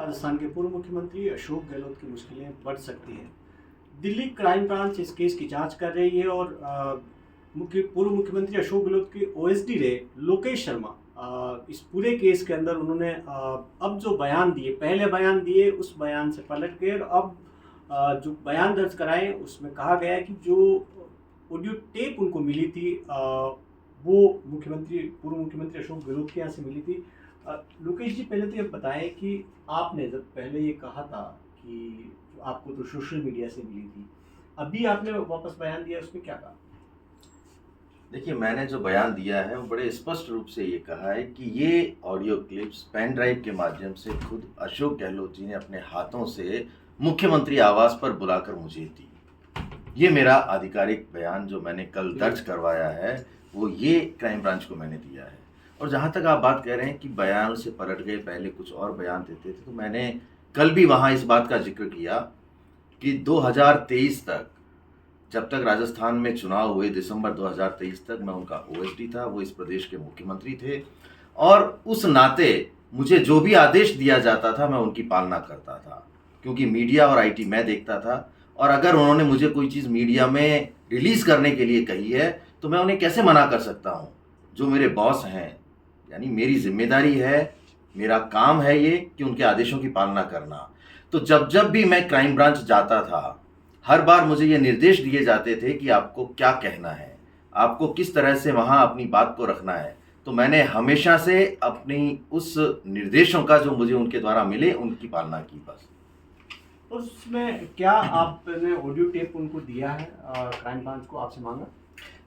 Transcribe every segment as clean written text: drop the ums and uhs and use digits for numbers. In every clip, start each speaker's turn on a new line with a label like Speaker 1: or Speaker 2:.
Speaker 1: राजस्थान के पूर्व मुख्यमंत्री अशोक गहलोत की मुश्किलें बढ़ सकती हैं। दिल्ली क्राइम ब्रांच इस केस की जांच कर रही है और पूर्व मुख्यमंत्री अशोक गहलोत के ओएसडी रहे लोकेश शर्मा इस पूरे केस के अंदर उन्होंने अब जो बयान दिए, पहले बयान दिए उस बयान से पलट गए और अब जो बयान दर्ज कराए उसमें कहा गया है कि जो ऑडियो टेप उनको मिली थी वो पूर्व मुख्यमंत्री अशोक गहलोत के यहाँ से मिली थी। लोकेश जी, पहले तो ये बताएं कि आपने जब पहले ये कहा था कि आपको तो सोशल मीडिया से मिली थी, अभी आपने वापस बयान दिया, उसमें क्या कहा?
Speaker 2: देखिए, मैंने जो बयान दिया है वो बड़े स्पष्ट रूप से ये कहा है कि ये ऑडियो क्लिप्स पेन ड्राइव के माध्यम से खुद अशोक गहलोत जी ने अपने हाथों से मुख्यमंत्री आवास पर बुलाकर मुझे दी। ये मेरा आधिकारिक बयान जो मैंने कल दर्ज करवाया है वो ये क्राइम ब्रांच को मैंने दिया है। और जहाँ तक आप बात कह रहे हैं कि बयान से पलट गए, पहले कुछ और बयान देते थे, तो मैंने कल भी वहाँ इस बात का जिक्र किया कि 2023 तक, जब तक राजस्थान में चुनाव हुए दिसंबर 2023 तक, मैं उनका ओएसडी था, वो इस प्रदेश के मुख्यमंत्री थे और उस नाते मुझे जो भी आदेश दिया जाता था मैं उनकी पालना करता था, क्योंकि मीडिया और आईटी मैं देखता था। और अगर उन्होंने मुझे कोई चीज़ मीडिया में रिलीज करने के लिए कही है तो मैं उन्हें कैसे मना कर सकता हूँ? जो मेरे बॉस हैं, यानी मेरी जिम्मेदारी है, मेरा काम है ये कि उनके आदेशों की पालना करना। तो जब जब भी मैं क्राइम ब्रांच जाता था, हर बार मुझे ये निर्देश दिए जाते थे कि आपको क्या कहना है, आपको किस तरह से वहाँ अपनी बात को रखना है। तो मैंने हमेशा से अपनी उस निर्देशों का जो मुझे उनके द्वारा मिले उनकी पालना की बस।
Speaker 1: उसमें क्या आपने ऑडियो टेप उनको दिया है, क्राइम ब्रांच को आपसे मांगा?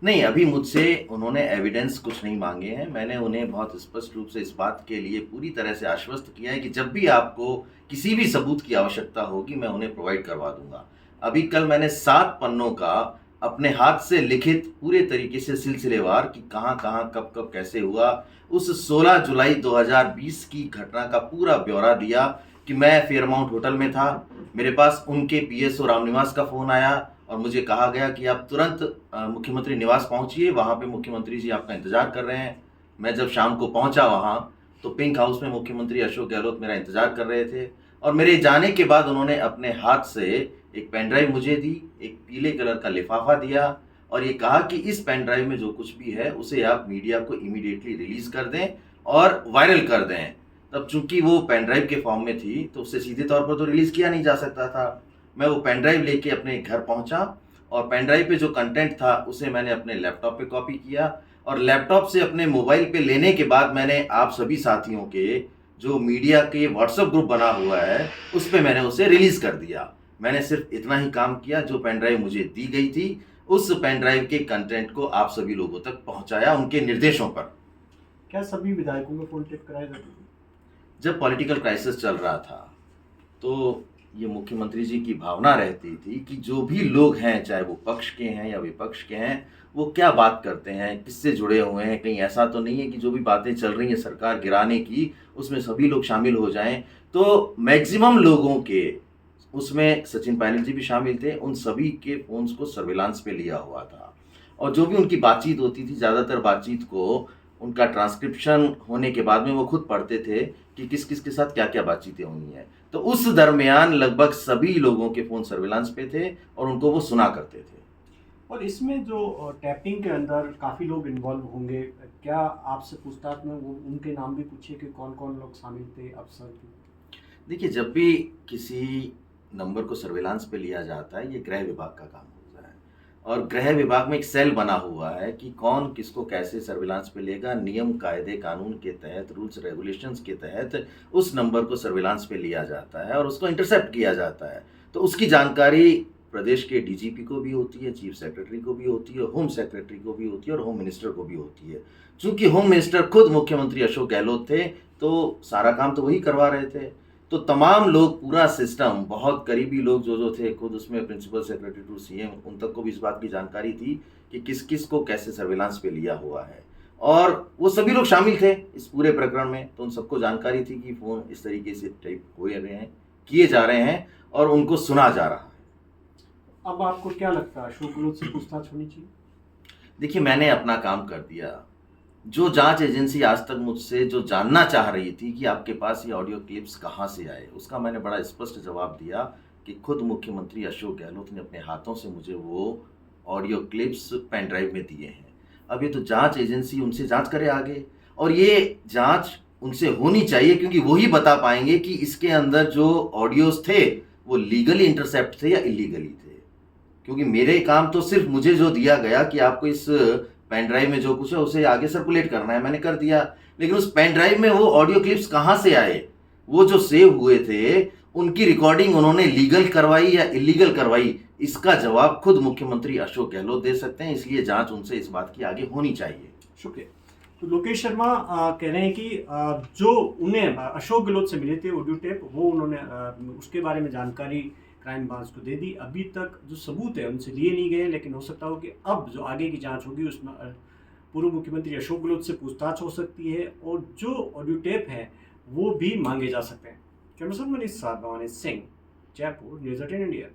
Speaker 2: नहीं, अभी मुझसे उन्होंने एविडेंस कुछ नहीं मांगे हैं। मैंने उन्हें बहुत स्पष्ट रूप से इस बात के लिए पूरी तरह से आश्वस्त किया है कि जब भी आपको किसी भी सबूत की आवश्यकता होगी मैं उन्हें प्रोवाइड करवा दूंगा। अभी कल मैंने 7 पन्नों का अपने हाथ से लिखित पूरे तरीके से सिलसिलेवार कि कहाँ कहाँ कब कब कैसे हुआ उस 16 जुलाई 2020 की घटना का पूरा ब्यौरा दिया कि मैं फेयरमाउंट होटल में था, मेरे पास उनके पीएसओ रामनिवास का फ़ोन आया और मुझे कहा गया कि आप तुरंत मुख्यमंत्री निवास पहुंचिए, वहाँ पे मुख्यमंत्री जी आपका इंतज़ार कर रहे हैं। मैं जब शाम को पहुंचा वहाँ तो पिंक हाउस में मुख्यमंत्री अशोक गहलोत मेरा इंतज़ार कर रहे थे और मेरे जाने के बाद उन्होंने अपने हाथ से एक पेन ड्राइव मुझे दी, एक पीले कलर का लिफाफा दिया और ये कहा कि इस पेन ड्राइव में जो कुछ भी है उसे आप मीडिया को इमीडिएटली रिलीज़ कर दें और वायरल कर दें। तब चूंकि वो पेन ड्राइव के फॉर्म में थी तो उससे सीधे तौर पर तो रिलीज़ किया नहीं जा सकता था। मैं वो पेन ड्राइव लेके अपने घर पहुंचा और पेन ड्राइव पे जो कंटेंट था उसे मैंने अपने लैपटॉप पे कॉपी किया और लैपटॉप से अपने मोबाइल पे लेने के बाद मैंने आप सभी साथियों के जो मीडिया के व्हाट्सएप ग्रुप बना हुआ है उस पे मैंने उसे रिलीज़ कर दिया। मैंने सिर्फ इतना ही काम किया, जो पेन ड्राइव मुझे दी गई थी उस पेन ड्राइव के कंटेंट को आप सभी लोगों तक पहुंचाया उनके निर्देशों पर।
Speaker 1: क्या सभी विधायकों को फोन टेप कराए जाते थे?
Speaker 2: जब पॉलिटिकल क्राइसिस चल रहा था तो ये मुख्यमंत्री जी की भावना रहती थी कि जो भी लोग हैं, चाहे वो पक्ष के हैं या विपक्ष के हैं, वो क्या बात करते हैं, किससे जुड़े हुए हैं। कहीं ऐसा तो नहीं है कि जो भी बातें चल रही हैं सरकार गिराने की उसमें सभी लोग शामिल हो जाएं। तो मैक्सिमम लोगों के उसमें सचिन पायलट जी भी शामिल थे, उन सभी के फ़ोन्स को सर्विलांस पे लिया हुआ था और जो भी उनकी बातचीत होती थी, ज़्यादातर बातचीत को उनका ट्रांसक्रिप्शन होने के बाद में वो खुद पढ़ते थे कि किस किस के साथ क्या क्या बातचीतें हुई हैं। तो उस दरमियान लगभग सभी लोगों के फ़ोन सर्विलांस पे थे और उनको वो सुना करते थे।
Speaker 1: और इसमें जो टैपिंग के अंदर काफ़ी लोग इन्वॉल्व होंगे, क्या आपसे पूछताछ में वो उनके नाम भी पूछे कि कौन कौन लोग शामिल थे, अफसर थे?
Speaker 2: देखिए, जब भी किसी नंबर को सर्विलांस पे लिया जाता है ये गृह विभाग का काम होता है और गृह विभाग में एक सेल बना हुआ है कि कौन किसको कैसे सर्विलांस पे लेगा। नियम कायदे कानून के तहत, रूल्स रेगुलेशंस के तहत उस नंबर को सर्विलांस पे लिया जाता है और उसको इंटरसेप्ट किया जाता है। तो उसकी जानकारी प्रदेश के डीजीपी को भी होती है, चीफ सेक्रेटरी को भी होती है, होम सेक्रेटरी को भी होती है और होम मिनिस्टर को भी होती है। चूंकि होम मिनिस्टर खुद मुख्यमंत्री अशोक गहलोत थे तो सारा काम तो वही करवा रहे थे। तो तमाम लोग, पूरा सिस्टम, बहुत करीबी लोग जो थे, खुद उसमें प्रिंसिपल सेक्रेटरी टू सीएम, उन तक को भी इस बात की जानकारी थी कि किस किस को कैसे सर्विलांस पे लिया हुआ है और वो सभी लोग शामिल थे इस पूरे प्रकरण में। तो उन सबको जानकारी थी कि फ़ोन इस तरीके से टाइप हो रहे हैं, किए जा रहे हैं और उनको सुना जा रहा है।
Speaker 1: अब आपको क्या लगता है, अशोक गहलोत से पूछताछ होनी चाहिए?
Speaker 2: देखिए, मैंने अपना काम कर दिया, जो जांच एजेंसी आज तक मुझसे जो जानना चाह रही थी कि आपके पास ये ऑडियो क्लिप्स कहाँ से आए, उसका मैंने बड़ा स्पष्ट जवाब दिया कि खुद मुख्यमंत्री अशोक गहलोत ने अपने हाथों से मुझे वो ऑडियो क्लिप्स पेन ड्राइव में दिए हैं। अब ये तो जांच एजेंसी उनसे जांच करे आगे, और ये जांच उनसे होनी चाहिए क्योंकि वही बता पाएंगे कि इसके अंदर जो ऑडियोज थे वो लीगली इंटरसेप्ट थे या इलीगली थे। क्योंकि मेरे काम तो सिर्फ मुझे जो दिया गया कि आपको इस पेन ड्राइव में जो कुछ है उसे आगे सर्कुलेट करना है, मैंने कर दिया। लेकिन उस पेन ड्राइव में वो ऑडियो क्लिप्स कहाँ से आए, वो जो सेव हुए थे उनकी रिकॉर्डिंग उन्होंने लीगल करवाई या इलीगल करवाई, इसका जवाब खुद मुख्यमंत्री अशोक गहलोत दे सकते हैं। इसलिए जांच उनसे इस बात की आगे होनी चाहिए।
Speaker 1: शुक्रिया। तो लोकेश शर्मा कह रहे हैं कि जो उन्हें अशोक गहलोत से मिले थे ऑडियो टेप, वो उन्होंने उसके बारे में जानकारी क्राइम ब्रांच को दे दी। अभी तक जो सबूत है उनसे लिए नहीं गए, लेकिन हो सकता हो कि अब जो आगे की जांच होगी उसमें पूर्व मुख्यमंत्री अशोक गहलोत से पूछताछ हो सकती है और जो ऑडियो टेप है वो भी मांगे जा सकते हैं। कैमरा पर्सन मनीष साथ भवानी सिंह, जयपुर, न्यूज़ 18 इंडिया।